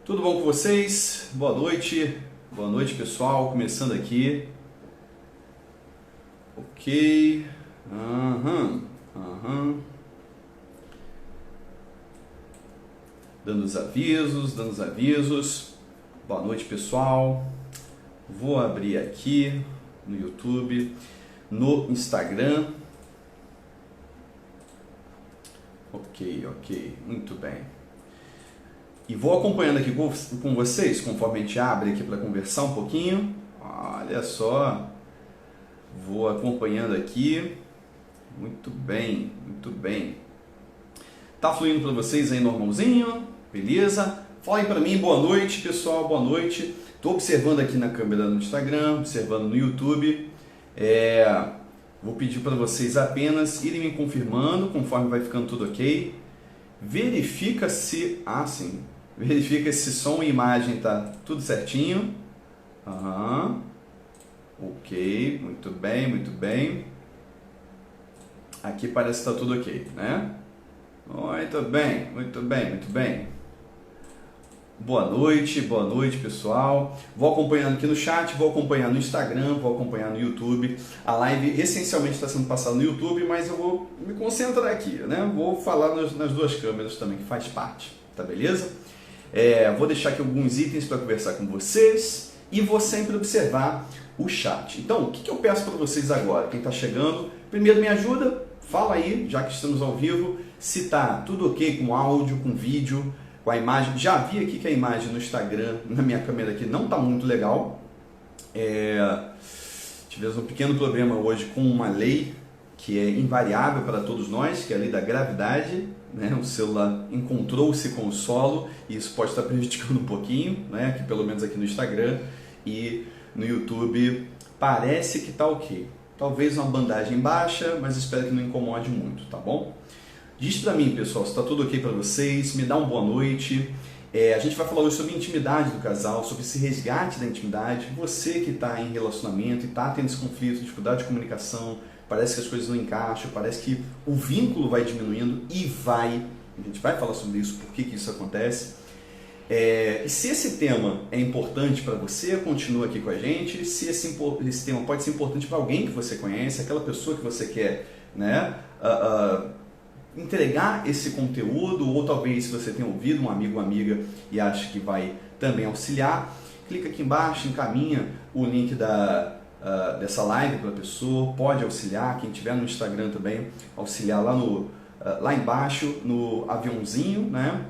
Tudo bom com vocês? Boa noite pessoal, começando aqui. Ok. Dando os avisos. Boa noite pessoal. Vou abrir aqui no YouTube, no Instagram. Ok, muito bem. E vou acompanhando aqui com vocês, conforme a gente abre aqui para conversar um pouquinho. Olha só, vou acompanhando aqui. Muito bem. Tá fluindo para vocês aí normalzinho? Beleza? Falem para mim, boa noite pessoal, boa noite. Estou observando aqui na câmera no Instagram, observando no YouTube. Vou pedir para vocês apenas irem me confirmando conforme vai ficando tudo ok. Verifica se som e imagem tá tudo certinho. Ok, muito bem. Aqui parece que está tudo ok, né? Muito bem. Boa noite pessoal. Vou acompanhando aqui no chat, vou acompanhar no Instagram, vou acompanhar no YouTube. A live essencialmente está sendo passada no YouTube, mas eu vou me concentrar aqui, né? Vou falar nas duas câmeras também, que faz parte, tá beleza? Vou deixar aqui alguns itens para conversar com vocês e vou sempre observar o chat. Então, o que eu peço para vocês agora? Quem está chegando, primeiro me ajuda, fala aí, já que estamos ao vivo, se está tudo ok com áudio, com vídeo, com a imagem. Já vi aqui que a imagem no Instagram, na minha câmera aqui, não está muito legal. Tivemos um pequeno problema hoje com uma lei que é invariável para todos nós, que é a lei da gravidade, né? O celular encontrou-se com o solo e isso pode estar prejudicando um pouquinho, né? Que pelo menos aqui no Instagram e no YouTube parece que está ok. Talvez uma bandagem baixa, mas espero que não incomode muito, tá bom? Diz pra mim, pessoal, se está tudo ok para vocês, me dá uma boa noite. A gente vai falar hoje sobre intimidade do casal, sobre esse resgate da intimidade. Você que está em relacionamento e está tendo esse conflito, dificuldade de comunicação, parece que as coisas não encaixam, parece que o vínculo vai diminuindo e a gente vai falar sobre isso, por que isso acontece. E se esse tema é importante para você, continua aqui com a gente. Se esse tema pode ser importante para alguém que você conhece, aquela pessoa que você quer, né, entregar esse conteúdo, ou talvez se você tem ouvido um amigo ou amiga e acha que vai também auxiliar, clica aqui embaixo, encaminha o link dessa live para a pessoa, pode auxiliar, quem estiver no Instagram também, auxiliar lá embaixo no aviãozinho, né?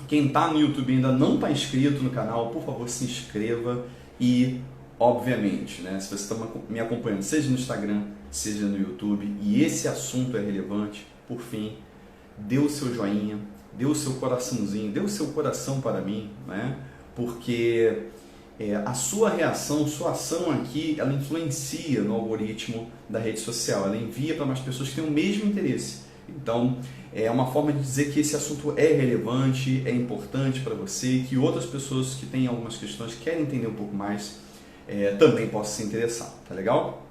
Quem está no YouTube ainda não está inscrito no canal, por favor se inscreva e, obviamente, né, se você está me acompanhando, seja no Instagram, seja no YouTube, e esse assunto é relevante, por fim, dê o seu joinha, dê o seu coraçãozinho, dê o seu coração para mim, né? Porque a sua reação, sua ação aqui, ela influencia no algoritmo da rede social, ela envia para mais pessoas que têm o mesmo interesse. Então, é uma forma de dizer que esse assunto é relevante, é importante para você, que outras pessoas que têm algumas questões, querem entender um pouco mais, também possam se interessar, tá legal?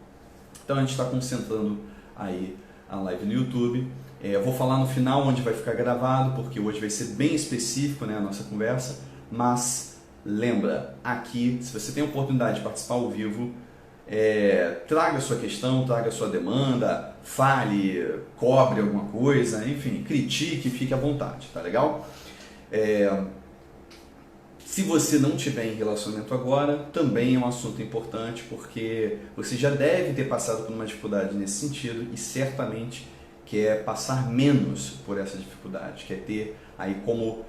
Então a gente está concentrando aí a live no YouTube. Eu vou falar no final onde vai ficar gravado, porque hoje vai ser bem específico, né, a nossa conversa, mas lembra, aqui, se você tem a oportunidade de participar ao vivo, traga a sua questão, traga a sua demanda, fale, cobre alguma coisa, enfim, critique, fique à vontade, tá legal? Se você não tiver em relacionamento agora, também é um assunto importante, porque você já deve ter passado por uma dificuldade nesse sentido e certamente quer passar menos por essa dificuldade, quer ter aí como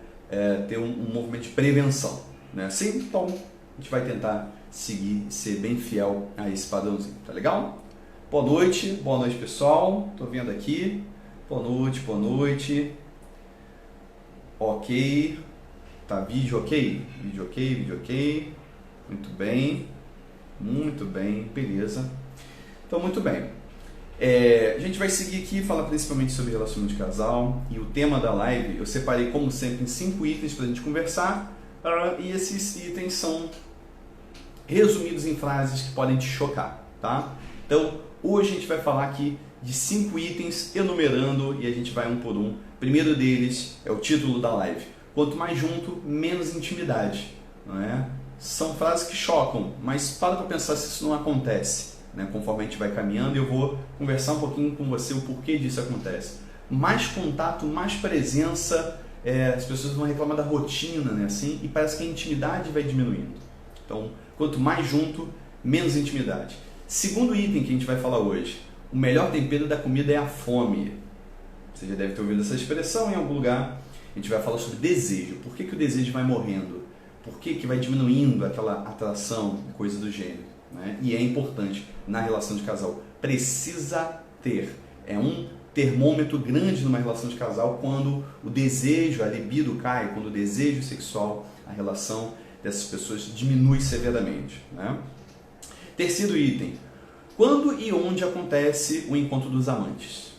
ter um movimento de prevenção, né? Assim, então, a gente vai tentar seguir, ser bem fiel a esse padrãozinho, tá legal? Boa noite pessoal, tô vendo aqui, boa noite, ok, tá, vídeo ok, muito bem, beleza, então muito bem, a gente vai seguir aqui, falar principalmente sobre relacionamento de casal, e o tema da live eu separei como sempre em 5 itens pra gente conversar, e esses itens são resumidos em frases que podem te chocar, tá? Então, hoje a gente vai falar aqui de 5 itens, enumerando, e a gente vai um por um. O primeiro deles é o título da live: quanto mais junto, menos intimidade. Não é? São frases que chocam, mas para pensar se isso não acontece, né? Conforme a gente vai caminhando, eu vou conversar um pouquinho com você o porquê disso acontece. Mais contato, mais presença, as pessoas vão reclamar da rotina, né? Assim, e parece que a intimidade vai diminuindo. Então, quanto mais junto, menos intimidade. Segundo item que a gente vai falar hoje, o melhor tempero da comida é a fome. Você já deve ter ouvido essa expressão em algum lugar. A gente vai falar sobre desejo. Por que o desejo vai morrendo? Por que vai diminuindo aquela atração, coisa do gênero? Né? E é importante na relação de casal. Precisa ter. É um termômetro grande numa relação de casal quando o desejo, a libido cai, quando o desejo sexual, a relação dessas pessoas diminui severamente. Né? Terceiro item. Quando e onde acontece o encontro dos amantes?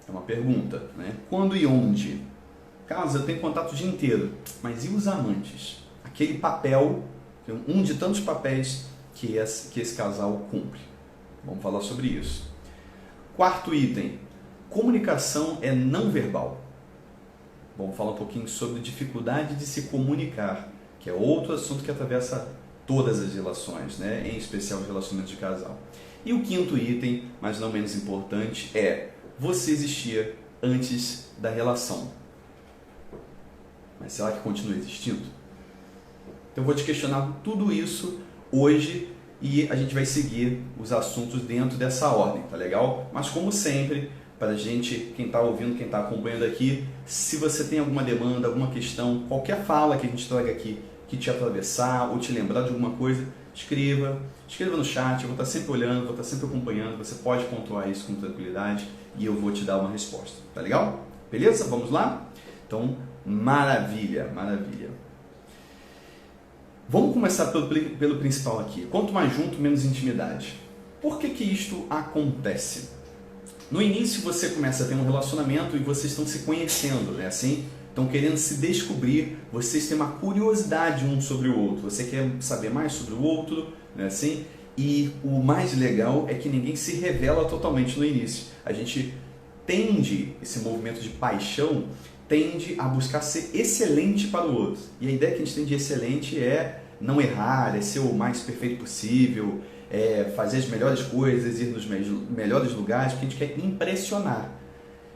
É uma pergunta. Né? Quando e onde? Carlos, eu tenho contato o dia inteiro. Mas e os amantes? Aquele papel, um de tantos papéis que esse casal cumpre. Vamos falar sobre isso. Quarto item. Comunicação é não verbal. Vamos falar um pouquinho sobre dificuldade de se comunicar, que é outro assunto que atravessa todas as relações, né? Em especial os relacionamentos de casal. E o quinto item, mas não menos importante, é você existia antes da relação. Mas será que continua existindo? Então eu vou te questionar tudo isso hoje e a gente vai seguir os assuntos dentro dessa ordem, tá legal? Mas como sempre, para a gente, quem está ouvindo, quem está acompanhando aqui, se você tem alguma demanda, alguma questão, qualquer fala que a gente traga aqui que te atravessar ou te lembrar de alguma coisa, escreva no chat, eu vou estar sempre olhando, vou estar sempre acompanhando, você pode pontuar isso com tranquilidade e eu vou te dar uma resposta, tá legal? Beleza? Vamos lá? Então, maravilha, maravilha. Vamos começar pelo principal aqui. Quanto mais junto, menos intimidade. Por que isto acontece? No início você começa a ter um relacionamento e vocês estão se conhecendo, né? Assim, estão querendo se descobrir, vocês têm uma curiosidade um sobre o outro, você quer saber mais sobre o outro, né? Assim, e o mais legal é que ninguém se revela totalmente no início. A gente tende, esse movimento de paixão, tende a buscar ser excelente para o outro. E a ideia que a gente tem de excelente é não errar, é ser o mais perfeito possível, é fazer as melhores coisas, ir nos melhores lugares, porque a gente quer impressionar.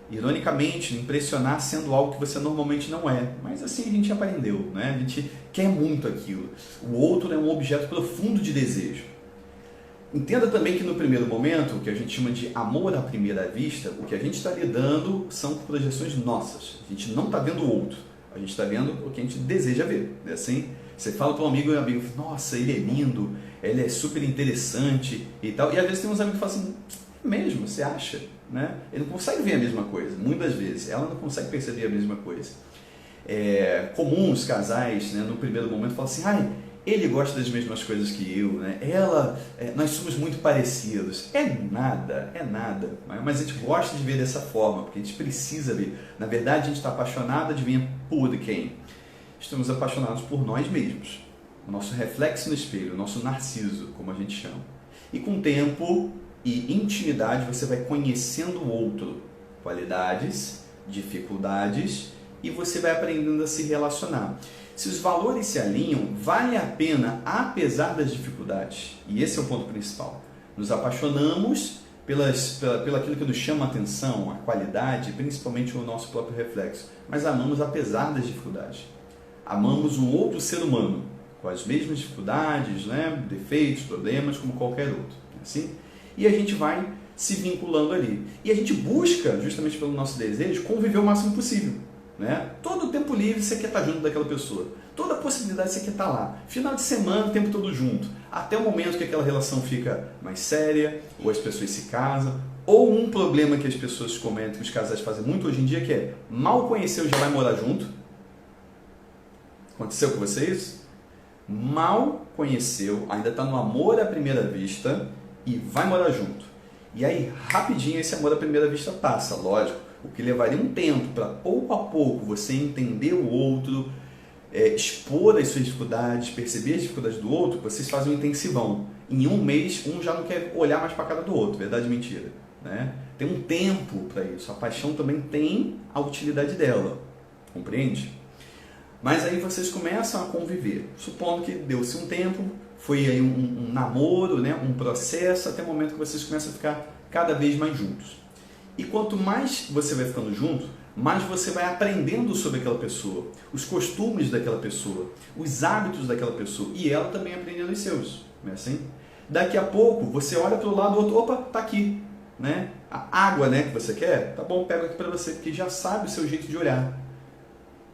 Ironicamente, impressionar sendo algo que você normalmente não é. Mas assim a gente aprendeu, né? A gente quer muito aquilo. O outro é um objeto profundo de desejo. Entenda também que no primeiro momento, o que a gente chama de amor à primeira vista, o que a gente está lidando são projeções nossas. A gente não está vendo o outro, a gente está vendo o que a gente deseja ver. É assim? Você fala para um amigo e o amigo fala, nossa, ele é lindo, ele é super interessante e tal. E às vezes tem uns amigos que falam assim, mesmo, você acha? Né? Ele não consegue ver a mesma coisa, muitas vezes. Ela não consegue perceber a mesma coisa. É comum os casais, né, no primeiro momento, falam assim, ai, ele gosta das mesmas coisas que eu, né? Nós somos muito parecidos. É nada. Mas a gente gosta de ver dessa forma, porque a gente precisa ver. Na verdade, a gente está apaixonado, adivinha por quem? Estamos apaixonados por nós mesmos. O nosso reflexo no espelho, o nosso narciso, como a gente chama. E com o tempo e intimidade, você vai conhecendo o outro. Qualidades, dificuldades, e você vai aprendendo a se relacionar. Se os valores se alinham, vale a pena, apesar das dificuldades. E esse é o ponto principal. Nos apaixonamos pelo aquilo que nos chama a atenção, a qualidade, principalmente o nosso próprio reflexo. Mas amamos apesar das dificuldades. Amamos um outro ser humano, com as mesmas dificuldades, né? Defeitos, problemas, como qualquer outro. Assim? E a gente vai se vinculando ali. E a gente busca, justamente pelo nosso desejo, conviver o máximo possível. Né? Todo o tempo livre você quer estar junto daquela pessoa. Toda possibilidade você quer estar lá. Final de semana, o tempo todo junto. Até o momento que aquela relação fica mais séria, ou as pessoas se casam, ou um problema que as pessoas comentam, que os casais fazem muito hoje em dia, que é mal conheceu já vai morar junto. Aconteceu com vocês? Mal conheceu, ainda está no amor à primeira vista e vai morar junto. E aí, rapidinho, esse amor à primeira vista passa, lógico. O que levaria um tempo para pouco a pouco você entender o outro, expor as suas dificuldades, perceber as dificuldades do outro, vocês fazem um intensivão. Em um mês, um já não quer olhar mais para a cara do outro, verdade ou mentira? Né? Tem um tempo para isso. A paixão também tem a utilidade dela, compreende? Mas aí vocês começam a conviver, supondo que deu-se um tempo, foi aí um namoro, né, um processo, até o momento que vocês começam a ficar cada vez mais juntos. E quanto mais você vai ficando junto, mais você vai aprendendo sobre aquela pessoa, os costumes daquela pessoa, os hábitos daquela pessoa, e ela também aprendendo os seus, não é assim? Daqui a pouco você olha para o lado do outro, opa, tá aqui, né? A água, né, que você quer, tá bom, pego aqui para você, porque já sabe o seu jeito de olhar.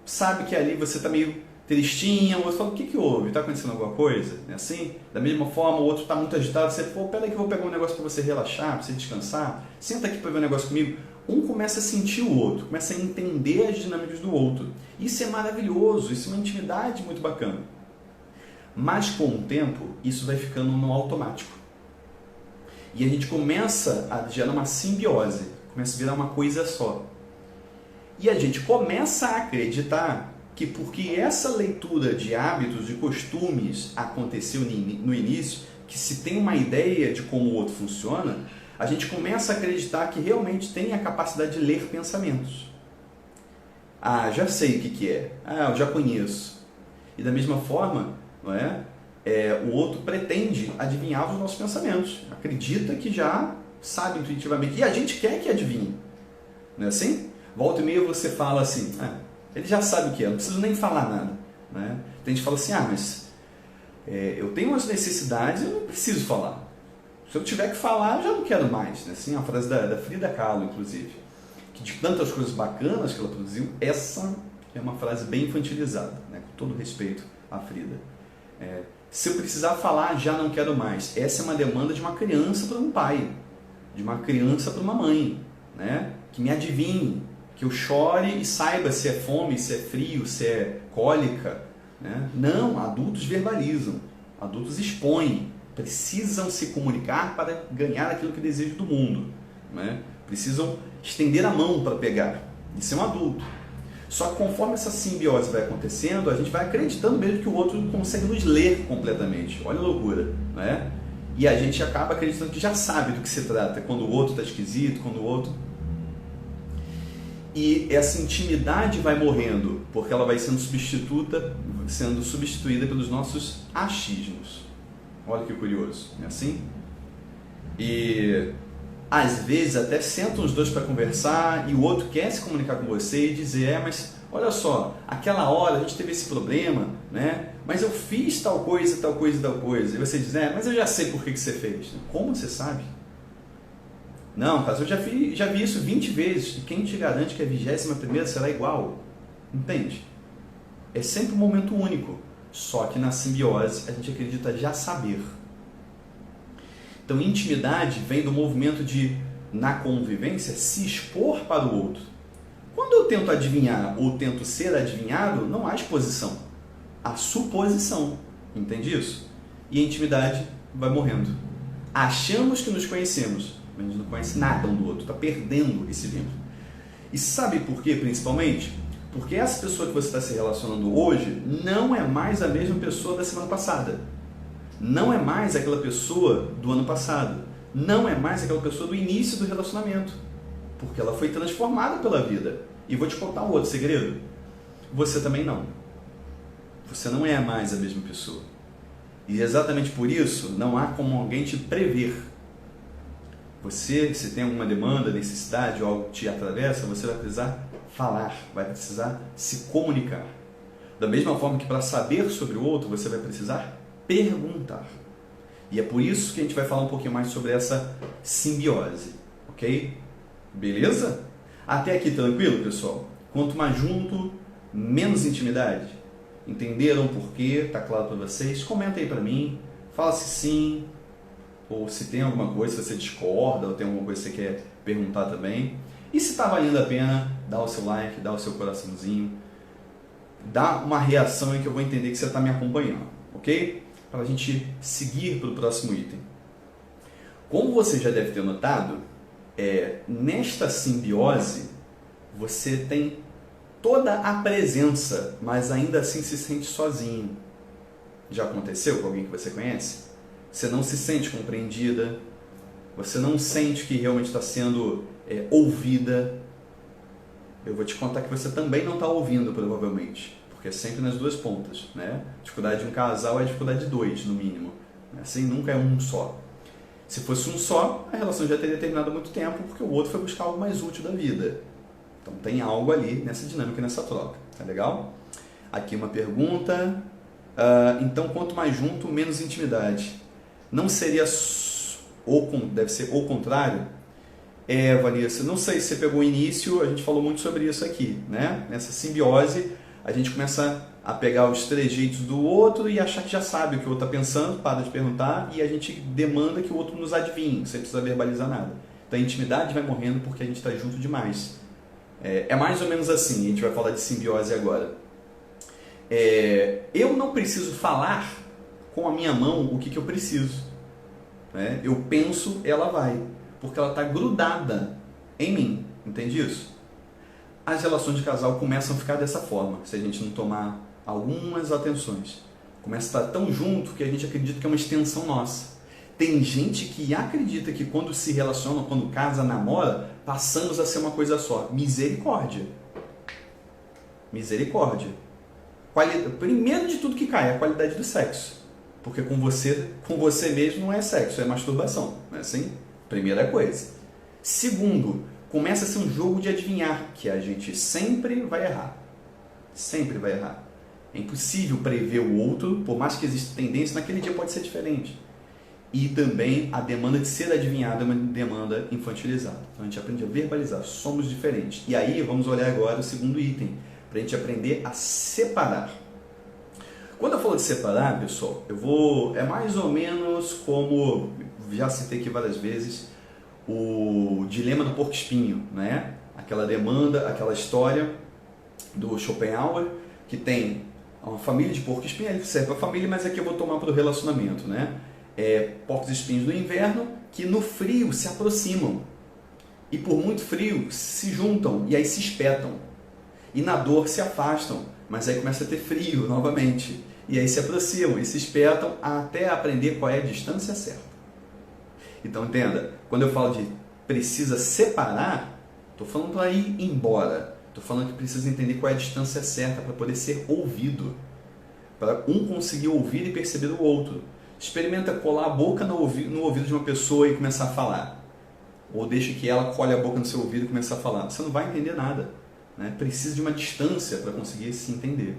Sabe que ali você está meio tristinha, o outro fala, o que houve? Está acontecendo alguma coisa? É assim? Da mesma forma, o outro está muito agitado, você fala, peraí que eu vou pegar um negócio para você relaxar, para você descansar, senta aqui para ver um negócio comigo. Um começa a sentir o outro, começa a entender as dinâmicas do outro. Isso é maravilhoso, isso é uma intimidade muito bacana. Mas com o tempo, isso vai ficando no automático. E a gente começa a gerar uma simbiose, começa a virar uma coisa só. E a gente começa a acreditar que porque essa leitura de hábitos, de costumes aconteceu no início, que se tem uma ideia de como o outro funciona, a gente começa a acreditar que realmente tem a capacidade de ler pensamentos. Ah, já sei o que é. Ah, eu já conheço. E da mesma forma, não é? O outro pretende adivinhar os nossos pensamentos. Acredita que já sabe intuitivamente. E a gente quer que adivinhe. Não é assim? Volta e meia você fala assim, ele já sabe o que é, não preciso nem falar nada. Né? Tem gente que fala assim, mas eu tenho umas necessidades, eu não preciso falar. Se eu tiver que falar, eu já não quero mais. Né? Assim, a frase da Frida Kahlo, inclusive, que de tantas coisas bacanas que ela produziu, essa é uma frase bem infantilizada, né? Com todo respeito à Frida. Se eu precisar falar, já não quero mais. Essa é uma demanda de uma criança para um pai, de uma criança para uma mãe, né? Que me adivinhe, que eu chore e saiba se é fome, se é frio, se é cólica. Né? Não, adultos verbalizam, adultos expõem, precisam se comunicar para ganhar aquilo que desejam do mundo. Né? Precisam estender a mão para pegar. Isso é um adulto. Só que conforme essa simbiose vai acontecendo, a gente vai acreditando mesmo que o outro consegue nos ler completamente. Olha a loucura. Né? E a gente acaba acreditando que já sabe do que se trata, quando o outro está esquisito, quando o outro... E essa intimidade vai morrendo, porque ela vai sendo substituída pelos nossos achismos. Olha que curioso, não é assim? E às vezes até sentam os dois para conversar e o outro quer se comunicar com você e dizer, mas olha só, aquela hora a gente teve esse problema, né? Mas eu fiz tal coisa, tal coisa, tal coisa. E você diz, mas eu já sei por que você fez. Como você sabe? Não, mas eu já vi isso 20 vezes. E quem te garante que a 21ª será igual? Entende? É sempre um momento único. Só que na simbiose a gente acredita já saber. Então, intimidade vem do movimento de, na convivência, se expor para o outro. Quando eu tento adivinhar ou tento ser adivinhado, não há exposição. Há suposição. Entende isso? E a intimidade vai morrendo. Achamos que nos conhecemos. A gente não conhece nada um do outro, está perdendo esse vínculo. E sabe por quê, principalmente? Porque essa pessoa que você está se relacionando hoje não é mais a mesma pessoa da semana passada. Não é mais aquela pessoa do ano passado. Não é mais aquela pessoa do início do relacionamento. Porque ela foi transformada pela vida. E vou te contar um outro segredo. Você também não. Você não é mais a mesma pessoa. E exatamente por isso, não há como alguém te prever. Você, se tem alguma demanda, necessidade ou algo que te atravessa, você vai precisar falar, vai precisar se comunicar. Da mesma forma que para saber sobre o outro, você vai precisar perguntar. E é por isso que a gente vai falar um pouquinho mais sobre essa simbiose, ok? Beleza? Até aqui tranquilo, pessoal? Quanto mais junto, menos intimidade. Entenderam o porquê? Tá claro para vocês? Comenta aí para mim, fala se sim, ou se tem alguma coisa, se você discorda, ou tem alguma coisa que você quer perguntar também. E se está valendo a pena, dá o seu like, dá o seu coraçãozinho, dá uma reação aí que eu vou entender que você está me acompanhando, ok? Para a gente seguir para o próximo item. Como você já deve ter notado, nesta simbiose, você tem toda a presença, mas ainda assim se sente sozinho. Já aconteceu com alguém que você conhece? Você não se sente compreendida, você não sente que realmente está sendo ouvida. Eu vou te contar que você também não está ouvindo, provavelmente, porque porque é sempre nas duas pontas, né? Dificuldade de um casal é dificuldade de dois, no mínimo. Assim, nunca é um só. Se fosse um só, a relação já teria terminado há muito tempo, porque o outro foi buscar algo mais útil da vida. Então tem algo ali nessa dinâmica, nessa troca. Tá legal? Aqui uma pergunta. Então, quanto mais junto, menos intimidade. Não seria deve ser o contrário? Vanessa, não sei se você pegou o início, a gente falou muito sobre isso aqui, né? Nessa simbiose, a gente começa a pegar os trejeitos do outro e achar que já sabe o que o outro está pensando, para de perguntar, e a gente demanda que o outro nos adivinhe, sem precisar verbalizar nada. Então a intimidade vai morrendo porque a gente está junto demais. É mais ou menos assim, a gente vai falar de simbiose agora. Eu não preciso falar com a minha mão o que eu preciso. Né? Eu penso, ela vai. Porque ela está grudada em mim. Entende isso? As relações de casal começam a ficar dessa forma, se a gente não tomar algumas atenções. Começa a estar tão junto que a gente acredita que é uma extensão nossa. Tem gente que acredita que quando se relaciona, quando casa, namora, passamos a ser uma coisa só. Misericórdia. Misericórdia. Primeiro de tudo que cai é a qualidade do sexo. Porque com você mesmo não é sexo, é masturbação. Não é assim? Primeira coisa. Segundo, começa a ser um jogo de adivinhar, que a gente sempre vai errar. Sempre vai errar. É impossível prever o outro, por mais que exista tendência, naquele dia pode ser diferente. E também a demanda de ser adivinhado é uma demanda infantilizada. Então a gente aprende a verbalizar, somos diferentes. E aí vamos olhar agora o segundo item, para a gente aprender a separar. Quando eu falo de separar, pessoal, é mais ou menos como, já citei aqui várias vezes, o dilema do porco-espinho, né? Aquela demanda, aquela história do Schopenhauer, que tem uma família de porco-espinho, ele serve para a família, mas aqui eu vou tomar para o relacionamento, né? Porcos-espinhos do inverno que no frio se aproximam e por muito frio se juntam e aí se espetam e na dor se afastam, mas aí começa a ter frio novamente e aí se aproximam e se espetam até aprender qual é a distância certa. Então entenda, quando eu falo de precisa separar, estou falando para ir embora, estou falando que precisa entender qual é a distância certa para poder ser ouvido, para um conseguir ouvir e perceber o outro. Experimenta colar a boca no ouvido de uma pessoa e começar a falar. Ou deixa que ela cole a boca no seu ouvido e comece a falar. Você não vai entender nada. Né? Precisa de uma distância para conseguir se entender.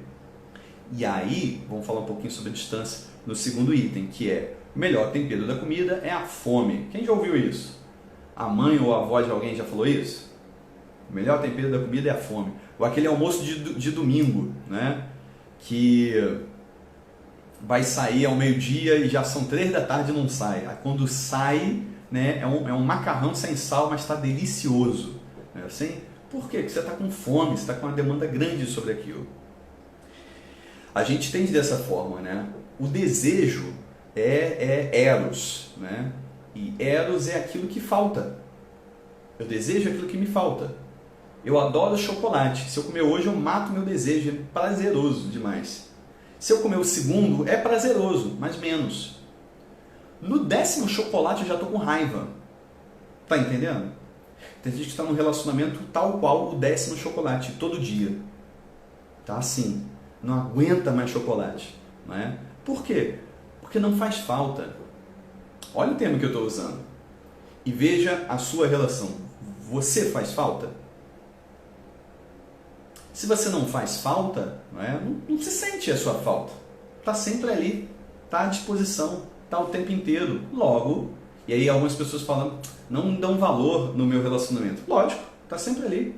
E aí, vamos falar um pouquinho sobre a distância no segundo item, que é o melhor tempero da comida é a fome. Quem já ouviu isso? A mãe ou a avó de alguém já falou isso? O melhor tempero da comida é a fome. Ou aquele almoço de domingo, né? Que vai sair ao meio-dia e já são 3 da tarde e não sai. Aí quando sai, né, é um macarrão sem sal, mas está delicioso. Não é assim? Por quê? Porque você está com fome, você está com uma demanda grande sobre aquilo. A gente entende dessa forma, né? O desejo é eros, né? E eros é aquilo que falta. Eu desejo aquilo que me falta. Eu adoro chocolate. Se eu comer hoje, eu mato meu desejo. É prazeroso demais. Se eu comer o segundo, é prazeroso, mas menos. No 10º chocolate eu já estou com raiva. Tá entendendo? Tem gente que está num relacionamento tal qual o 10º chocolate, todo dia. Tá assim. Não aguenta mais chocolate. Não é? Por quê? Porque não faz falta. Olha o termo que eu estou usando. E veja a sua relação. Você faz falta? Se você não faz falta, não se sente a sua falta. Está sempre ali, está à disposição, está o tempo inteiro. Logo, e aí algumas pessoas falam, não dão valor no meu relacionamento. Lógico, está sempre ali.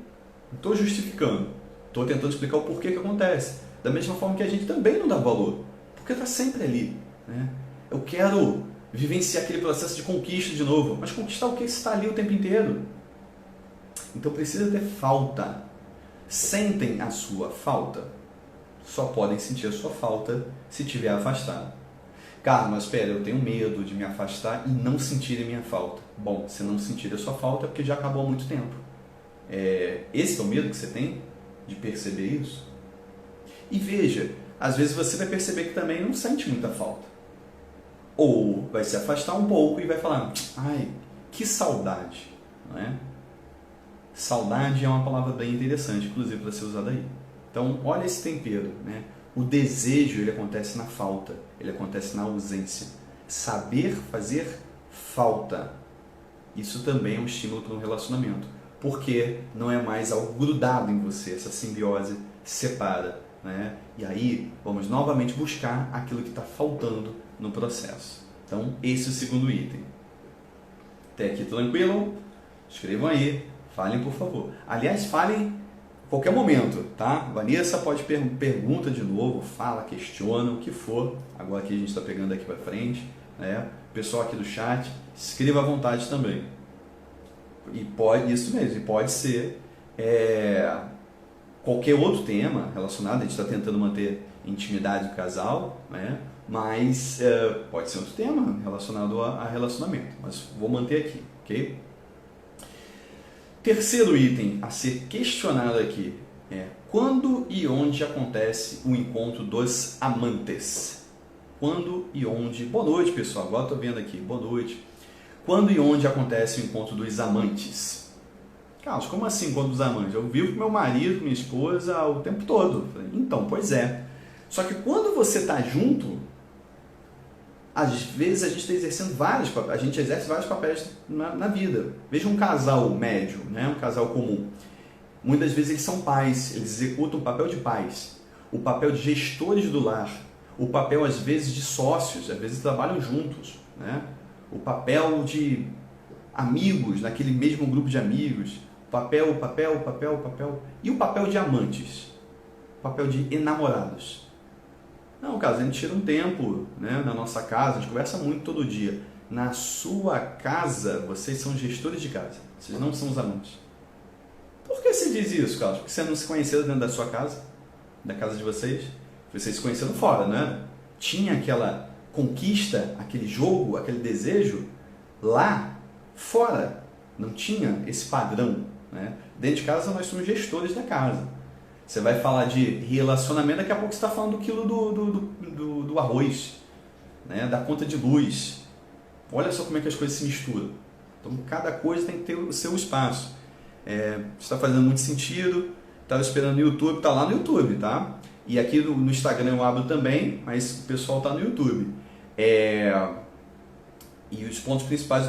Não estou justificando. Estou tentando explicar o porquê que acontece. Da mesma forma que a gente também não dá valor. Porque está sempre ali. Né? Eu quero vivenciar aquele processo de conquista de novo. Mas conquistar o que está ali o tempo inteiro? Então precisa ter falta. Sentem a sua falta. Só podem sentir a sua falta se estiver afastado. Carlos, mas espera, eu tenho medo de me afastar e não sentir a minha falta. Bom, se não sentir a sua falta é porque já acabou há muito tempo. Esse é o medo que você tem de perceber isso? E veja, às vezes você vai perceber que também não sente muita falta. Ou vai se afastar um pouco e vai falar, ai, que saudade, não é? Saudade é uma palavra bem interessante, inclusive para ser usada aí. Então, olha esse tempero, né? O desejo, ele acontece na falta, ele acontece na ausência. Saber fazer falta. Isso também é um estímulo para um relacionamento, porque não é mais algo grudado em você, essa simbiose separa, né? E aí, vamos novamente buscar aquilo que está faltando no processo. Então, esse é o segundo item. Até aqui tranquilo? Escrevam aí, falem por favor. Aliás, falem a qualquer momento, tá? Vanessa pode pergunta de novo, fala, questiona, o que for. Agora que a gente está pegando aqui para frente, né? O pessoal aqui do chat, escreva à vontade também. E pode, isso mesmo, e pode ser qualquer outro tema relacionado, a gente está tentando manter intimidade do casal, né? Mas pode ser outro tema relacionado a relacionamento, mas vou manter aqui, ok? Terceiro item a ser questionado aqui é quando e onde acontece o encontro dos amantes. Quando e onde... Boa noite, pessoal, agora estou vendo aqui, boa noite. Quando e onde acontece o encontro dos amantes? Carlos, como assim encontro dos amantes? Eu vivo com meu marido, com minha esposa o tempo todo. Então, pois é. Só que quando você está junto, às vezes a gente está exercendo a gente exerce vários papéis na vida. Veja um casal médio, né? Um casal comum. Muitas vezes eles são pais, eles executam o papel de pais, o papel de gestores do lar, o papel às vezes de sócios, às vezes trabalham juntos, né? O papel de amigos, naquele mesmo grupo de amigos, papel, e o papel de amantes, o papel de enamorados. Não, caso a gente tira um tempo, né, na nossa casa, a gente conversa muito todo dia. Na sua casa, vocês são gestores de casa, vocês não são os amantes. Por que você diz isso, Carlos? Porque você não se conheceu dentro da sua casa, da casa de vocês? Vocês se conheceram fora, né? Tinha aquela conquista, aquele jogo, aquele desejo lá fora. Não tinha esse padrão, né? Dentro de casa nós somos gestores da casa. Você vai falar de relacionamento, daqui a pouco você está falando do quilo do arroz, né? Da conta de luz. Olha só como é que as coisas se misturam. Então cada coisa tem que ter o seu espaço. Está fazendo muito sentido. Estava esperando no YouTube, está lá no YouTube, tá? E aqui no Instagram eu abro também, mas o pessoal está no YouTube. E os pontos principais,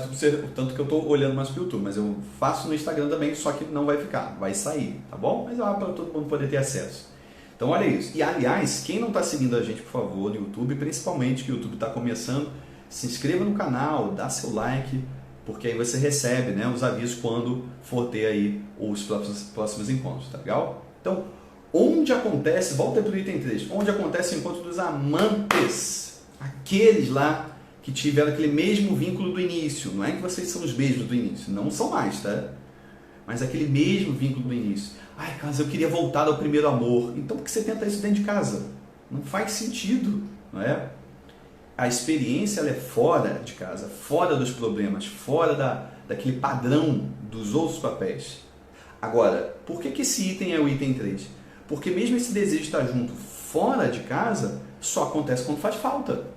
tanto que eu estou olhando mais para o YouTube, mas eu faço no Instagram também, só que não vai ficar, vai sair, tá bom? Mas eu abro para todo mundo poder ter acesso. Então olha isso. E aliás, quem não está seguindo a gente, por favor, no YouTube, principalmente que o YouTube está começando, se inscreva no canal, dá seu like, porque aí você recebe, né, os avisos quando for ter aí os próximos encontros, tá legal? Então, onde acontece, volta para o item 3, onde acontece o encontro dos amantes, aqueles lá que tiveram aquele mesmo vínculo do início. Não é que vocês são os mesmos do início, não são mais, tá? Mas aquele mesmo vínculo do início. Ai, Carlos, eu queria voltar ao primeiro amor. Então por que você tenta isso dentro de casa? Não faz sentido, não é? A experiência ela é fora de casa, fora dos problemas, fora daquele padrão dos outros papéis. Agora, por que esse item é o item 3? Porque mesmo esse desejo de estar junto fora de casa só acontece quando faz falta.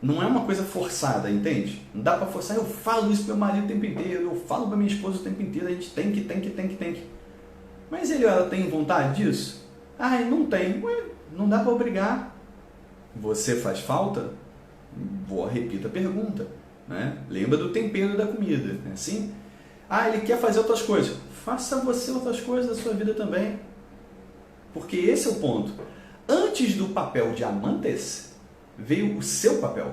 Não é uma coisa forçada, entende? Não dá para forçar, eu falo isso pro meu marido o tempo inteiro, eu falo para minha esposa o tempo inteiro, a gente tem que. Mas ele ou ela tem vontade disso? Ah, não tem. Ué, não dá para obrigar. Você faz falta? Repita a pergunta, né? Lembra do tempero da comida, é assim? Ah, ele quer fazer outras coisas. Faça você outras coisas da sua vida também. Porque esse é o ponto. Antes do papel de amantes, veio o seu papel.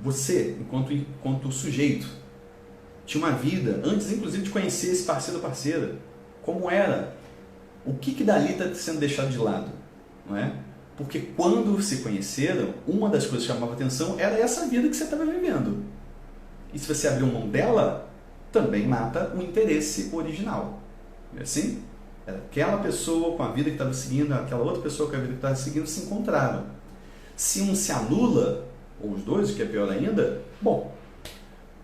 Você, enquanto sujeito, tinha uma vida, antes inclusive de conhecer esse parceiro ou parceira, como era. O que dali está sendo deixado de lado? Não é? Porque quando se conheceram, uma das coisas que chamava atenção era essa vida que você estava vivendo. E se você abrir mão dela, também mata o interesse original. Não é assim? Era aquela pessoa com a vida que estava seguindo, aquela outra pessoa com a vida que estava seguindo, se encontraram. Se um se anula, ou os dois, o que é pior ainda, bom,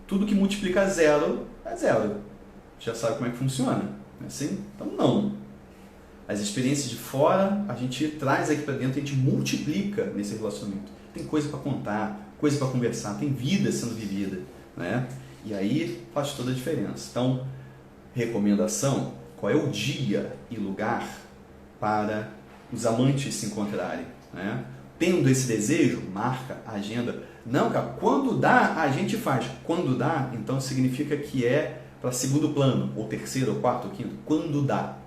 tudo que multiplica zero é zero. Já sabe como é que funciona, não é assim? Então não. As experiências de fora, a gente traz aqui para dentro, a gente multiplica nesse relacionamento. Tem coisa para contar, coisa para conversar, tem vida sendo vivida, né? E aí faz toda a diferença. Então, recomendação, qual é o dia e lugar para os amantes se encontrarem, né? Tendo esse desejo, marca a agenda. Não, cara, quando dá, a gente faz. Quando dá, então significa que é para segundo plano, ou terceiro, ou quarto, ou quinto. Quando dá.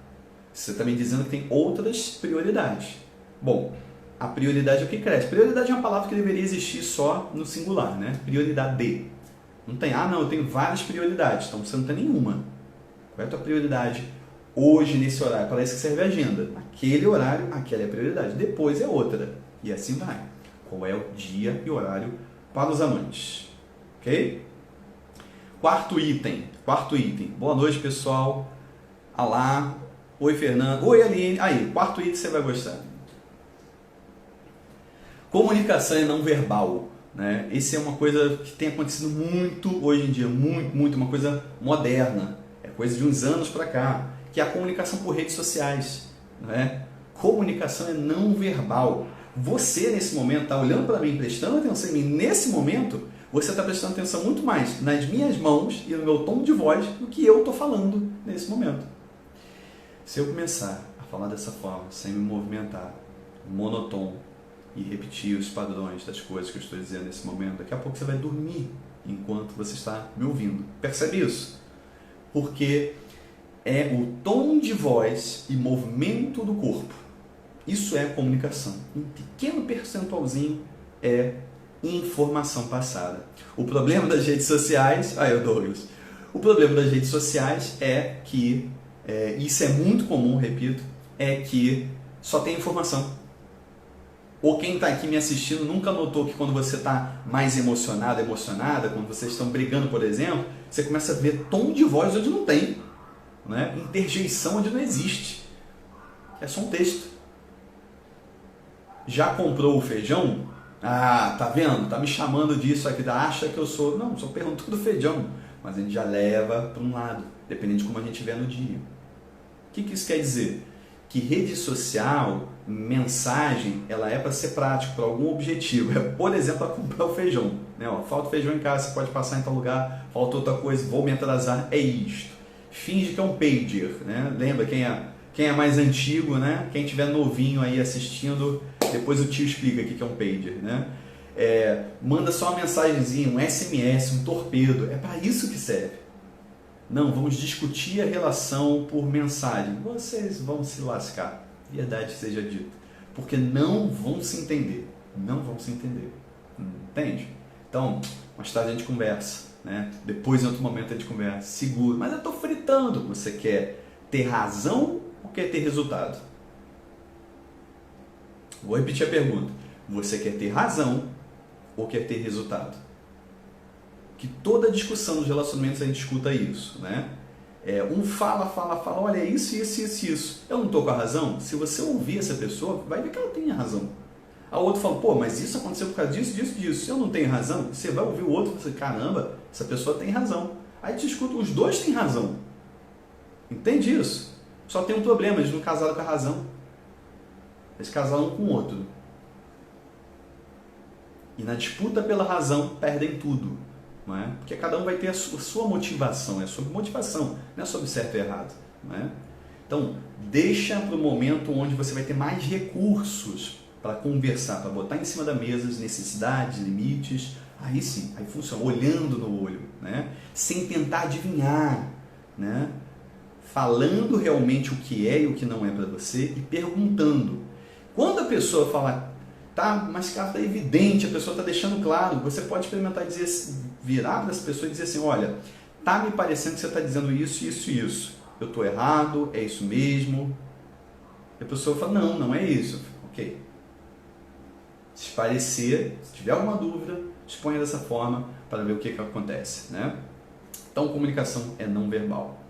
Você está me dizendo que tem outras prioridades. Bom, a prioridade é o que cresce. Prioridade é uma palavra que deveria existir só no singular, né? Prioridade. Não tem, não, eu tenho várias prioridades, então você não tem nenhuma. Qual é a tua prioridade hoje nesse horário? Para isso que serve a agenda. Naquele horário, aquela é a prioridade. Depois é outra. E assim vai. Qual é o dia e horário para os amantes? Ok? Quarto item. Boa noite, pessoal. Olá. Oi, Fernando. Oi, Aline. Aí, quarto item você vai gostar. Comunicação é não verbal, né? Esse é uma coisa que tem acontecido muito hoje em dia, muito, uma coisa moderna, é coisa de uns anos para cá, que é a comunicação por redes sociais, né? Comunicação é não verbal. Você nesse momento está olhando para mim, prestando atenção em mim, nesse momento você está prestando atenção muito mais nas minhas mãos e no meu tom de voz do que eu estou falando nesse momento. Se eu começar a falar dessa forma, sem me movimentar, monotônico, e repetir os padrões das coisas que eu estou dizendo nesse momento, daqui a pouco você vai dormir enquanto você está me ouvindo. Percebe isso? Porque é o tom de voz e movimento do corpo. Isso é comunicação. Um pequeno percentualzinho é informação passada. O problema das redes sociais... Douglas. O problema das redes sociais é que, isso é muito comum, repito, é que só tem informação. Ou quem está aqui me assistindo nunca notou que quando você está mais emocionado, emocionada, quando vocês estão brigando, por exemplo, você começa a ver tom de voz onde não tem, né? Interjeição onde não existe. É só um texto. Já comprou o feijão? Tá vendo? Tá me chamando disso aqui, acha que eu sou... Não, só perguntou do feijão. Mas a gente já leva para um lado, dependendo de como a gente vê no dia. O que isso quer dizer? Que rede social, mensagem, ela é para ser prática, para algum objetivo. Por exemplo, a comprar o feijão. Né? Falta feijão em casa, você pode passar em tal lugar, falta outra coisa, vou me atrasar, é isto. Finge que é um pager. Né? Lembra, quem é mais antigo, né? Quem estiver novinho aí assistindo, depois o tio explica o que é um pager. Né? Manda só uma mensagenzinha, um SMS, um torpedo. É para isso que serve. Não, vamos discutir a relação por mensagem. Vocês vão se lascar, verdade seja dita, porque não vão se entender. Não vão se entender. Entende? Então, mais tarde a gente conversa, né? Depois, em outro momento, a gente conversa. Seguro. Mas eu estou fritando. Você quer ter razão ou quer ter resultado? Vou repetir a pergunta. Você quer ter razão ou quer ter resultado? Que toda discussão dos relacionamentos a gente escuta isso, né? Um fala, olha, isso. Eu não estou com a razão? Se você ouvir essa pessoa, vai ver que ela tem a razão. A outra fala, mas isso aconteceu por causa disso. Eu não tenho razão? Você vai ouvir o outro e você, caramba, essa pessoa tem razão. Aí te escuta, os dois têm razão. Entende isso? Só tem um problema, eles não casaram com a razão. Eles casaram um com o outro. E na disputa pela razão, perdem tudo. Não é? Porque cada um vai ter a sua motivação, é sobre motivação, não é sobre certo e errado. Não é? Então, deixa para o momento onde você vai ter mais recursos para conversar, para botar em cima da mesa as necessidades, limites, aí sim, aí funciona, olhando no olho, né? Sem tentar adivinhar, né? Falando realmente o que é e o que não é para você e perguntando. Quando a pessoa fala, mas cara, está evidente, a pessoa está deixando claro, você pode experimentar e dizer, virar para essa pessoa e dizer assim, olha, tá me parecendo que você está dizendo isso. Eu estou errado, é isso mesmo. E a pessoa fala, não é isso. Ok. Se parecer, se tiver alguma dúvida, exponha dessa forma para ver o que acontece. Né? Então, comunicação é não verbal.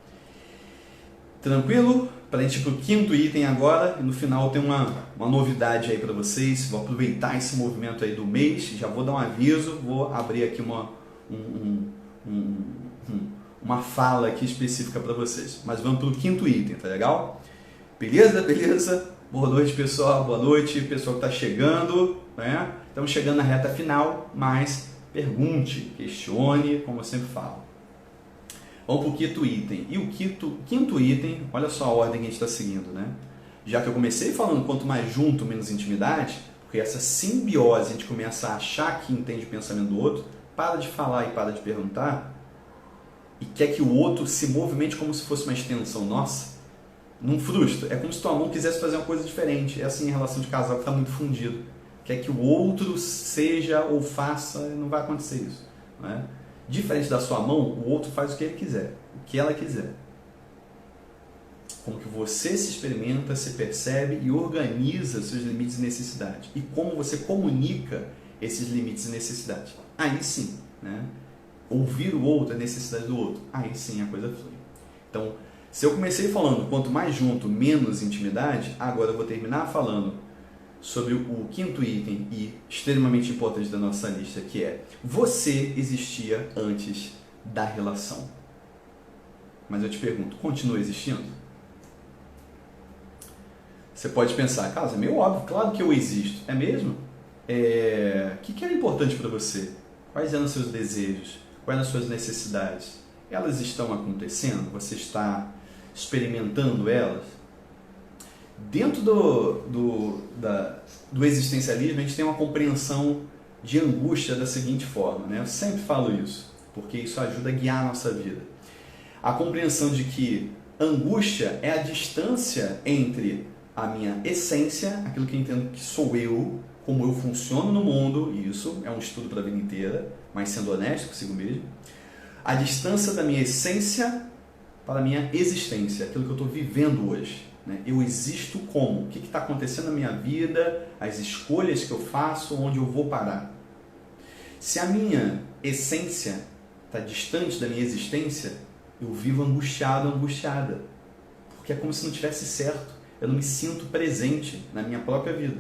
Tranquilo? Para a gente ir para o quinto item agora, e no final tem uma novidade aí para vocês. Vou aproveitar esse movimento aí do mês, já vou dar um aviso, vou abrir aqui uma fala aqui específica para vocês. Mas vamos para o quinto item, tá legal? Beleza? Boa noite, pessoal. Boa noite, pessoal que está chegando. Né? Estamos chegando na reta final, mas pergunte, questione, como eu sempre falo. Vamos para o quinto item. E o quinto item, olha só a ordem que a gente está seguindo, né? Já que eu comecei falando quanto mais junto, menos intimidade, porque essa simbiose, a gente começa a achar que entende o pensamento do outro, para de falar e para de perguntar, e quer que o outro se movimente como se fosse uma extensão nossa, não frustra. É como se tua mão quisesse fazer uma coisa diferente. É assim em relação de casal que está muito fundido. Quer que o outro seja ou faça, não vai acontecer isso. Não é? Diferente da sua mão, o outro faz o que ele quiser, o que ela quiser. Como que você se experimenta, se percebe e organiza seus limites e necessidades. E como você comunica esses limites e necessidades. Aí sim, né? Ouvir o outro, a necessidade do outro. Aí sim a coisa flui. Então, se eu comecei falando quanto mais junto, menos intimidade, agora eu vou terminar falando sobre o quinto item e extremamente importante da nossa lista, que é: você existia antes da relação. Mas eu te pergunto, continua existindo? Você pode pensar, Carlos, é meio óbvio, claro que eu existo. É mesmo? O que era importante para você? Quais eram os seus desejos? Quais eram as suas necessidades? Elas estão acontecendo? Você está experimentando elas? Dentro do existencialismo, a gente tem uma compreensão de angústia da seguinte forma, né? Eu sempre falo isso, porque isso ajuda a guiar a nossa vida. A compreensão de que angústia é a distância entre a minha essência, aquilo que eu entendo que sou eu, como eu funciono no mundo, e isso é um estudo para a vida inteira, mas sendo honesto consigo mesmo, a distância da minha essência para a minha existência, aquilo que eu estou vivendo hoje. Né? Eu existo como? O que está acontecendo na minha vida, as escolhas que eu faço, onde eu vou parar. Se a minha essência está distante da minha existência, eu vivo angustiado, angustiada, porque é como se não tivesse certo, eu não me sinto presente na minha própria vida.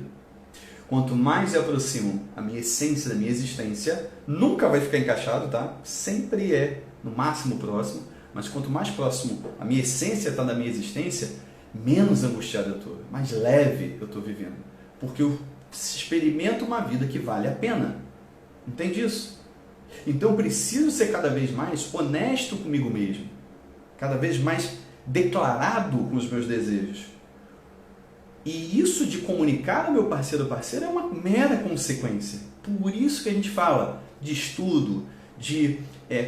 Quanto mais eu aproximo a minha essência da minha existência, nunca vai ficar encaixado, tá? Sempre é no máximo próximo, mas quanto mais próximo a minha essência está da minha existência, menos angustiado eu estou, mais leve eu estou vivendo. Porque eu experimento uma vida que vale a pena. Entende isso? Então eu preciso ser cada vez mais honesto comigo mesmo, cada vez mais declarado com os meus desejos. E isso de comunicar ao meu parceiro ou parceira é uma mera consequência. Por isso que a gente fala de estudo, de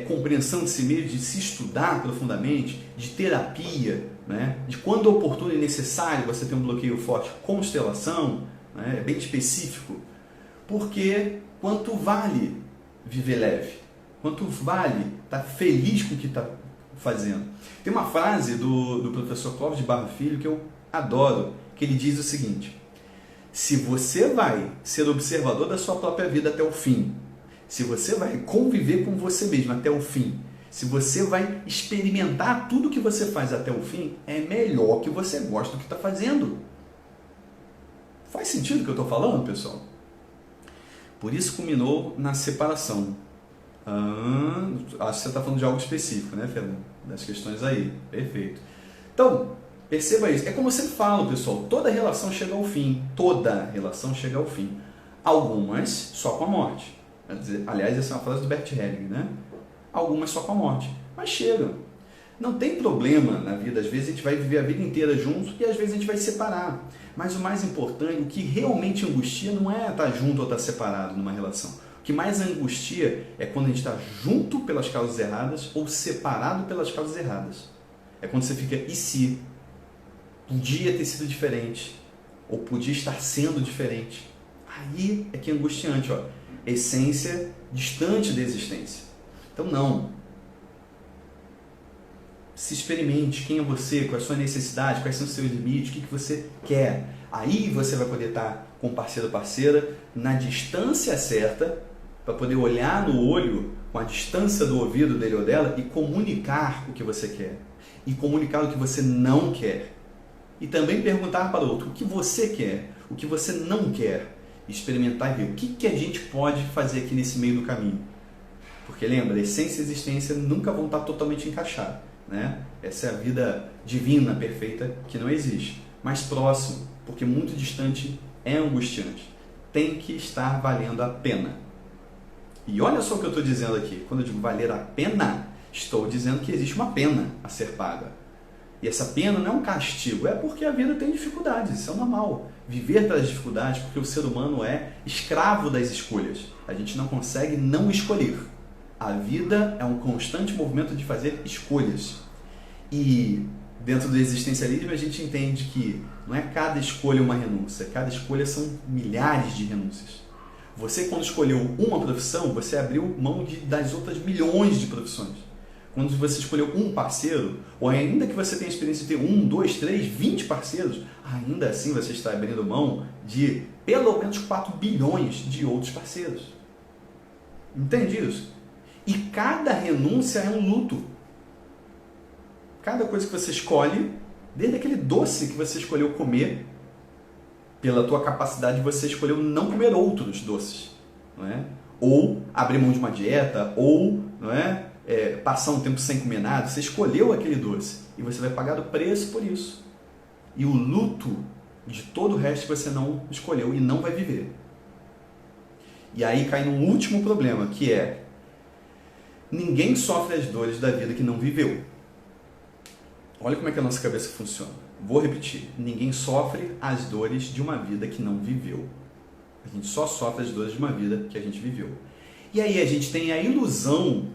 compreensão de si mesmo, de se estudar profundamente, de terapia, né? De quando oportuno e necessário você ter um bloqueio forte, constelação, né? É bem específico. Porque quanto vale viver leve? Quanto vale estar feliz com o que está fazendo? Tem uma frase do professor Clóvis de Barro Filho que eu adoro, que ele diz o seguinte: se você vai ser observador da sua própria vida até o fim, se você vai conviver com você mesmo até o fim, se você vai experimentar tudo que você faz até o fim, é melhor que você goste do que está fazendo. Faz sentido o que eu estou falando, pessoal? Por isso culminou na separação. Acho que você está falando de algo específico, né, Fernando? Das questões aí. Perfeito. Então, perceba isso. É como eu sempre falo, pessoal, toda relação chega ao fim. Toda relação chega ao fim. Algumas só com a morte. Aliás, essa é uma frase do Bert Hellinger, né? Algumas só com a morte. Mas chegam. Não tem problema na vida. Às vezes a gente vai viver a vida inteira junto e às vezes a gente vai separar. Mas o mais importante, o que realmente angustia não é estar junto ou estar separado numa relação. O que mais angustia é quando a gente está junto pelas causas erradas ou separado pelas causas erradas. É quando você fica, e se? Podia ter sido diferente, ou podia estar sendo diferente. Aí é que é angustiante, ó. Essência distante da existência. Então não. Se experimente, quem é você, qual é a sua necessidade, quais são os seus limites, o que você quer. Aí você vai poder estar com o parceiro ou parceira na distância certa, para poder olhar no olho com a distância do ouvido dele ou dela e comunicar o que você quer. E comunicar o que você não quer. E também perguntar para o outro o que você quer, o que você não quer. Experimentar e ver o que a gente pode fazer aqui nesse meio do caminho. Porque lembra, essência e existência nunca vão estar totalmente encaixadas, né? Essa é a vida divina, perfeita, que não existe. Mas próximo, porque muito distante é angustiante. Tem que estar valendo a pena. E olha só o que eu estou dizendo aqui. Quando eu digo valer a pena, estou dizendo que existe uma pena a ser paga. E essa pena não é um castigo, é porque a vida tem dificuldades, isso é normal. Viver pelas dificuldades, porque o ser humano é escravo das escolhas. A gente não consegue não escolher. A vida é um constante movimento de fazer escolhas. E dentro do existencialismo a gente entende que não é cada escolha uma renúncia, cada escolha são milhares de renúncias. Você, quando escolheu uma profissão, você abriu mão das outras milhões de profissões. Quando você escolheu um parceiro, ou ainda que você tenha a experiência de ter 1, 2, 3, 20 parceiros, ainda assim você está abrindo mão de pelo menos 4 bilhões de outros parceiros. Entende isso? E cada renúncia é um luto. Cada coisa que você escolhe, desde aquele doce que você escolheu comer, pela tua capacidade você escolheu não comer outros doces, não é? Ou abrir mão de uma dieta, ou não é? Passar um tempo sem comer nada, você escolheu aquele doce e você vai pagar o preço por isso. E o luto de todo o resto que você não escolheu e não vai viver. E aí cai num último problema, que é: ninguém sofre as dores da vida que não viveu. Olha como é que a nossa cabeça funciona. Vou repetir. Ninguém sofre as dores de uma vida que não viveu. A gente só sofre as dores de uma vida que a gente viveu. E aí a gente tem a ilusão,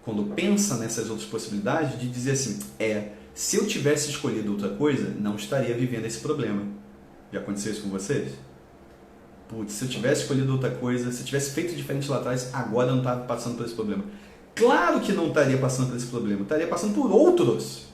quando pensa nessas outras possibilidades, de dizer assim: se eu tivesse escolhido outra coisa, não estaria vivendo esse problema. Já aconteceu isso com vocês? Putz, se eu tivesse escolhido outra coisa, se eu tivesse feito diferente lá atrás, agora eu não estava passando por esse problema. Claro que não estaria passando por esse problema, estaria passando por outros.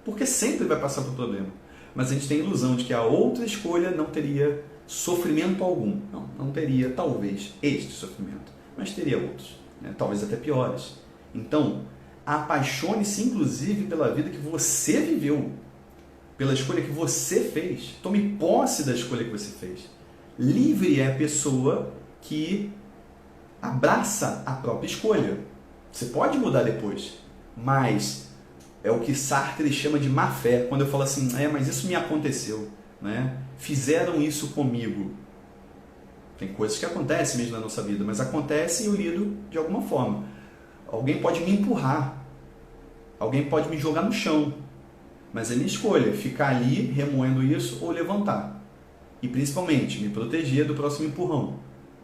Porque sempre vai passar por problema. Mas a gente tem a ilusão de que a outra escolha não teria sofrimento algum. Não teria, talvez, este sofrimento, mas teria outros, né? Talvez até piores. Então, apaixone-se inclusive pela vida que você viveu, pela escolha que você fez. Tome posse da escolha que você fez. Livre é a pessoa que abraça a própria escolha. Você pode mudar depois, mas é o que Sartre chama de má fé. Quando eu falo assim: mas isso me aconteceu, né? Fizeram isso comigo. Tem coisas que acontecem mesmo na nossa vida, mas acontece e eu lido de alguma forma. Alguém pode me empurrar, alguém pode me jogar no chão, mas é minha escolha ficar ali remoendo isso ou levantar. E principalmente me proteger do próximo empurrão.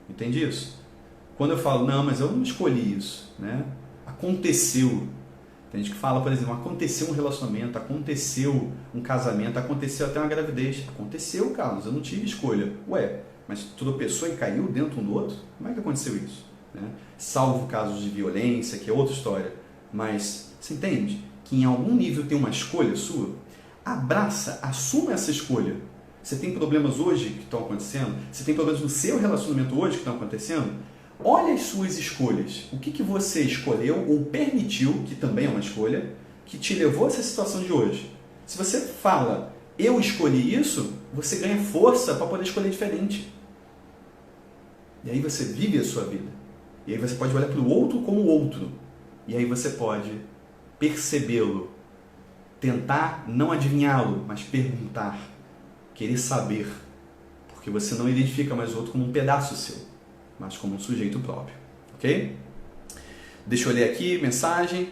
Entende isso? Quando eu falo: não, mas eu não escolhi isso, né? Aconteceu. Tem gente que fala, por exemplo: aconteceu um relacionamento, aconteceu um casamento, aconteceu até uma gravidez. Aconteceu, Carlos, eu não tive escolha. Ué, mas tropeçou e caiu dentro um do outro? Como é que aconteceu isso? Né? Salvo casos de violência, que é outra história. Mas você entende que em algum nível tem uma escolha sua? Abraça, assuma essa escolha. Você tem problemas hoje que estão acontecendo? Você tem problemas no seu relacionamento hoje que estão acontecendo? Olha as suas escolhas. O que você escolheu ou permitiu, que também é uma escolha, que te levou a essa situação de hoje. Se você fala: eu escolhi isso, você ganha força para poder escolher diferente. E aí você vive a sua vida. E aí você pode olhar para o outro como o outro. E aí você pode percebê-lo, tentar não adivinhá-lo, mas perguntar, querer saber. Porque você não identifica mais o outro como um pedaço seu, mas como um sujeito próprio, ok? Deixa eu ler aqui, mensagem: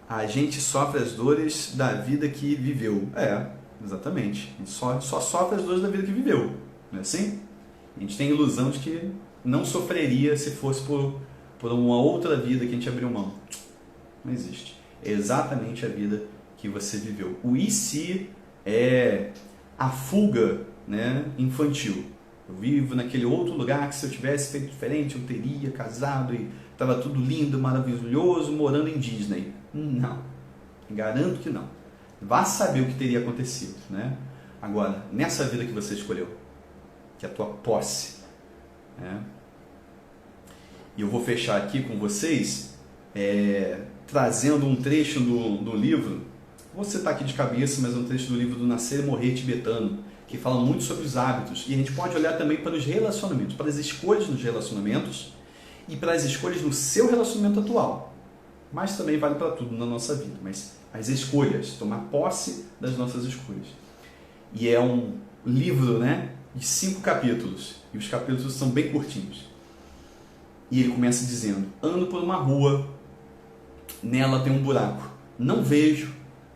a gente sofre as dores da vida que viveu. Exatamente, a gente só sofre as dores da vida que viveu, não é assim? A gente tem a ilusão de que não sofreria se fosse por uma outra vida que a gente abriu mão. Não existe. É exatamente a vida que você viveu. O e se é a fuga, né, infantil. Eu vivo naquele outro lugar que se eu tivesse feito diferente, eu teria casado e estava tudo lindo, maravilhoso, morando em Disney. Não. Garanto que não. Vá saber o que teria acontecido, né? Agora, nessa vida que você escolheu, que é a tua posse, né? E eu vou fechar aqui com vocês, trazendo um trecho do livro. Vou citar aqui de cabeça, mas é um trecho do livro do Nascer e Morrer Tibetano, que fala muito sobre os hábitos. E a gente pode olhar também para os relacionamentos, para as escolhas nos relacionamentos e para as escolhas no seu relacionamento atual. Mas também vale para tudo na nossa vida. Mas as escolhas, tomar posse das nossas escolhas. E é um livro, né, de 5 capítulos. E os capítulos são bem curtinhos. E ele começa dizendo: ando por uma rua, nela tem um buraco. Não vejo,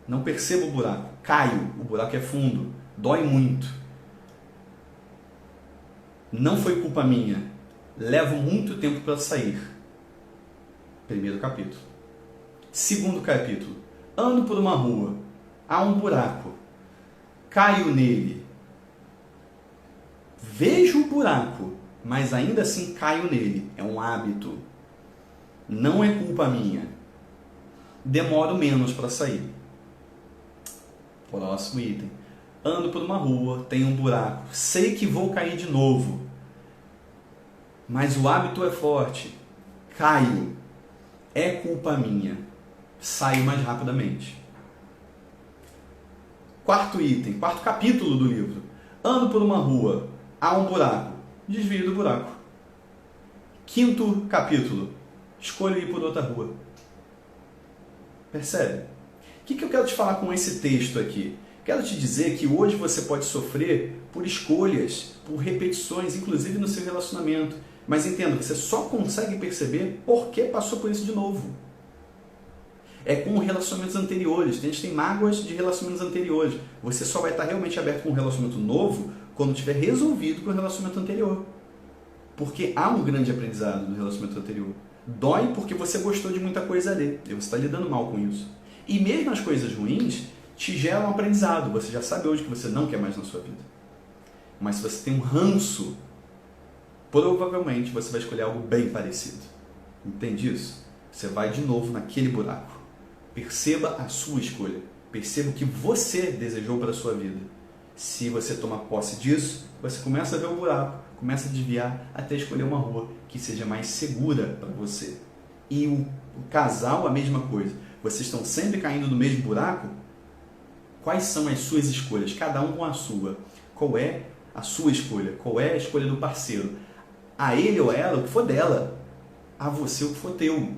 não percebo o buraco, caio, o buraco é fundo, dói muito. Não foi culpa minha, levo muito tempo para sair. Primeiro capítulo. Segundo capítulo, ando por uma rua, há um buraco, caio nele, vejo o buraco, mas ainda assim caio nele, é um hábito, não é culpa minha, demoro menos para sair. Próximo item, ando por uma rua, tem um buraco, sei que vou cair de novo, mas o hábito é forte, caio, é culpa minha, saio mais rapidamente. Quarto item, quarto capítulo do livro, ando por uma rua, há um buraco, desvio do buraco. Quinto capítulo, escolho ir por outra rua. Percebe? O que eu quero te falar com esse texto aqui? Quero te dizer que hoje você pode sofrer por escolhas, por repetições, inclusive no seu relacionamento. Mas entenda, você só consegue perceber porque passou por isso de novo. É com relacionamentos anteriores. A gente tem mágoas de relacionamentos anteriores. Você só vai estar realmente aberto com um relacionamento novo quando tiver resolvido com o relacionamento anterior. Porque há um grande aprendizado no relacionamento anterior. Dói porque você gostou de muita coisa ali. E você está lidando mal com isso. E mesmo as coisas ruins te geram um aprendizado. Você já sabe hoje que você não quer mais na sua vida. Mas se você tem um ranço, provavelmente você vai escolher algo bem parecido. Entende isso? Você vai de novo naquele buraco. Perceba a sua escolha. Perceba o que você desejou para a sua vida. Se você tomar posse disso, você começa a ver o buraco, começa a desviar até escolher uma rua que seja mais segura para você. E o casal, a mesma coisa. Vocês estão sempre caindo no mesmo buraco? Quais são as suas escolhas? Cada um com a sua. Qual é a sua escolha? Qual é a escolha do parceiro? A ele ou a ela, o que for dela. A você, o que for teu.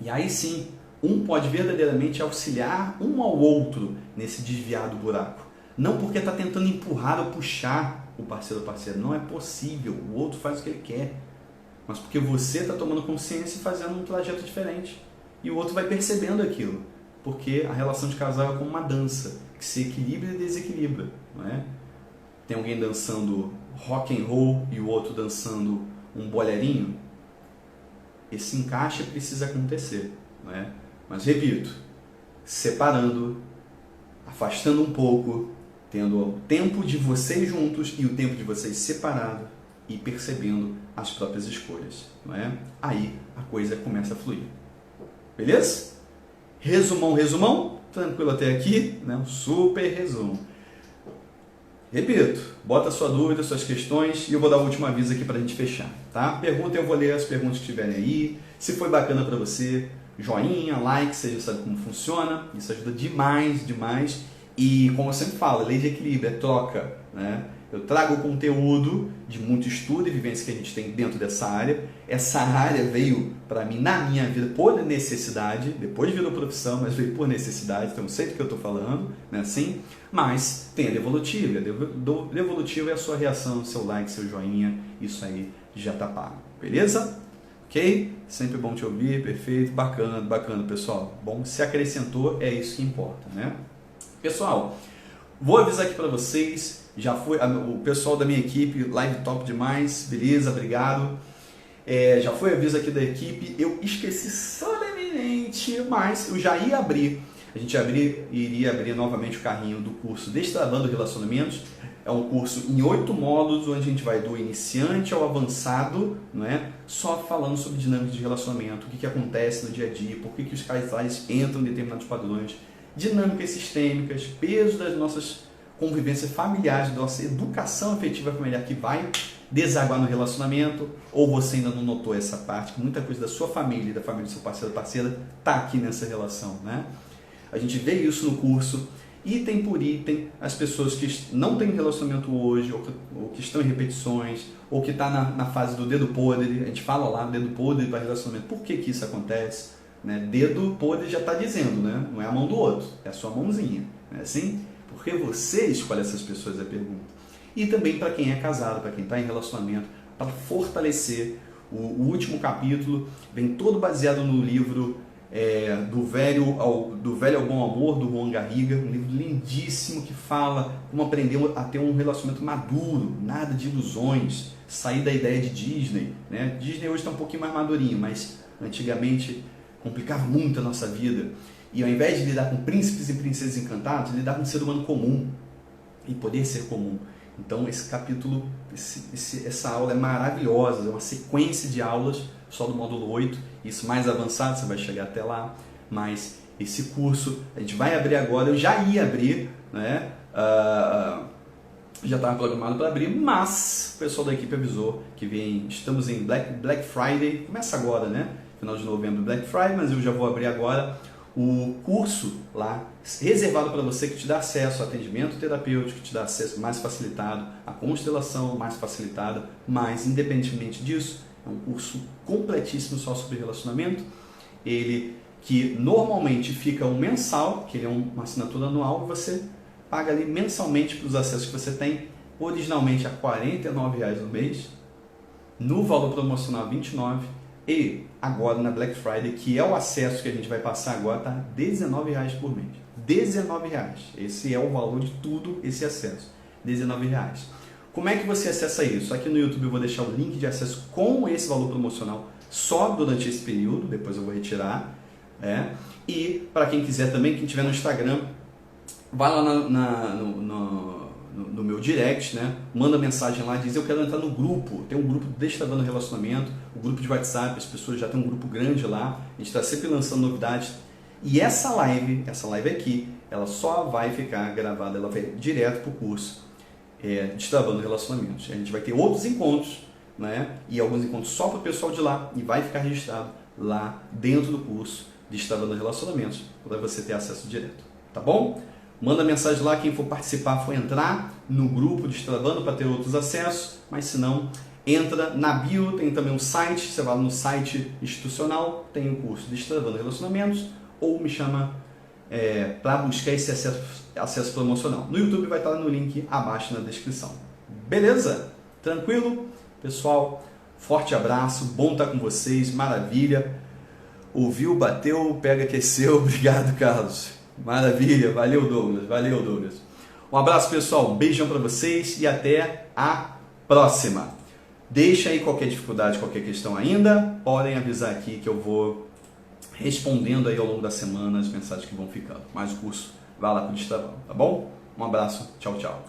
E aí sim, um pode verdadeiramente auxiliar um ao outro nesse desviar do buraco. Não porque está tentando empurrar ou puxar o parceiro ou parceira. Não é possível. O outro faz o que ele quer. Mas porque você está tomando consciência e fazendo um trajeto diferente. E o outro vai percebendo aquilo. Porque a relação de casal é como uma dança, que se equilibra e desequilibra. Não é? Tem alguém dançando rock and roll e o outro dançando um bolerinho. Esse encaixe precisa acontecer. Não é? Mas repito, separando, afastando um pouco, tendo o tempo de vocês juntos e o tempo de vocês separados e percebendo as próprias escolhas. Não é? Aí a coisa começa a fluir. Beleza? Resumão? Tranquilo até aqui? Né? Um super resumo. Repito, bota sua dúvida, suas questões e eu vou dar o último aviso aqui para a gente fechar. Tá? Pergunta, eu vou ler as perguntas que tiverem aí. Se foi bacana para você, joinha, like, você já sabe como funciona. Isso ajuda demais, demais. E como eu sempre falo, lei de equilíbrio, é troca. Né? Eu trago o conteúdo de muito estudo e vivência que a gente tem dentro dessa área. Essa área veio para mim, na minha vida, por necessidade. Depois virou profissão, mas veio por necessidade. Então eu sei do que eu estou falando, né? Assim. Mas tem a devolutiva. A devolutiva é a sua reação, seu like, seu joinha. Isso aí já está pago. Beleza? Ok? Sempre bom te ouvir, perfeito. Bacana, pessoal. Bom, se acrescentou, é isso que importa, né? Pessoal, vou avisar aqui para vocês. Já foi o pessoal da minha equipe, live top demais, beleza, obrigado. Já foi aviso aqui da equipe, eu esqueci solenemente, mas eu já ia abrir. A gente iria abrir novamente o carrinho do curso Destravando Relacionamentos. É um curso em 8 módulos, onde a gente vai do iniciante ao avançado, não é? Só falando sobre dinâmica de relacionamento, o que acontece no dia a dia, por que os casais entram em determinados padrões, dinâmicas sistêmicas, peso das nossas convivências familiares, da nossa educação afetiva familiar que vai desaguar no relacionamento, ou você ainda não notou essa parte, que muita coisa da sua família e da família do seu parceiro ou parceira está aqui nessa relação, né? A gente vê isso no curso, item por item, as pessoas que não têm relacionamento hoje, ou que estão em repetições, ou que está na fase do dedo podre, a gente fala lá, dedo podre para relacionamento, por que isso acontece? Né? Dedo podre já está dizendo, né? Não é a mão do outro, é a sua mãozinha, não é assim? Porque você escolhe essas pessoas, é a pergunta. E também para quem é casado, para quem está em relacionamento, para fortalecer o último capítulo, vem todo baseado no livro do Velho ao Bom Amor, do Juan Garriga, um livro lindíssimo que fala como aprender a ter um relacionamento maduro, nada de ilusões, sair da ideia de Disney, né? Disney hoje está um pouquinho mais madurinho, mas antigamente complicava muito a nossa vida, e ao invés de lidar com príncipes e princesas encantados, lidar com um ser humano comum, e poder ser comum. Então esse capítulo, essa aula é maravilhosa, é uma sequência de aulas só do módulo 8, isso mais avançado, você vai chegar até lá, mas esse curso a gente vai abrir agora, eu já ia abrir, né? Já estava programado para abrir, mas o pessoal da equipe avisou que estamos em Black Friday, começa agora, né? Final de novembro, Black Friday, mas eu já vou abrir agora o curso lá, reservado para você, que te dá acesso ao atendimento terapêutico, que te dá acesso mais facilitado, à constelação mais facilitada, mas independentemente disso, é um curso completíssimo só sobre relacionamento, ele que normalmente fica um mensal, que ele é uma assinatura anual, e você paga ali mensalmente para os acessos que você tem, originalmente a R$ 49,00 no mês, no valor promocional R$ 29,00, e agora na Black Friday, que é o acesso que a gente vai passar agora, tá R$ 19,00 por mês. R$ 19,00. Esse é o valor de tudo, esse acesso. R$ 19,00. Como é que você acessa isso? Aqui no YouTube eu vou deixar o link de acesso com esse valor promocional só durante esse período, depois eu vou retirar. E para quem quiser também, quem estiver no Instagram, vai lá no meu direct, né? Manda mensagem lá, diz: eu quero entrar no grupo. Tem um grupo Destravando Relacionamento, o grupo de WhatsApp, as pessoas já têm um grupo grande lá, a gente está sempre lançando novidades. E essa live aqui, ela só vai ficar gravada, ela vai direto para o curso Destravando Relacionamentos. A gente vai ter outros encontros, né? E alguns encontros só para o pessoal de lá, e vai ficar registrado lá dentro do curso Destravando Relacionamentos, para você ter acesso direto, tá bom? Manda mensagem lá, quem for participar for entrar no grupo Destravando para ter outros acessos, mas se não, entra na bio, tem também um site, você vai no site institucional, tem o curso Destravando Relacionamentos, ou me chama para buscar esse acesso promocional. No YouTube vai estar no link abaixo na descrição. Beleza? Tranquilo? Pessoal, forte abraço, bom estar com vocês, maravilha. Ouviu, bateu, pega, aqueceu. Obrigado, Carlos. Maravilha, valeu, Douglas. Um abraço, pessoal, um beijão para vocês e até a próxima. Deixa aí qualquer dificuldade, qualquer questão ainda, podem avisar aqui que eu vou respondendo aí ao longo da semana as mensagens que vão ficando. Mas o curso vai lá para o Destravando, tá bom? Um abraço, tchau, tchau.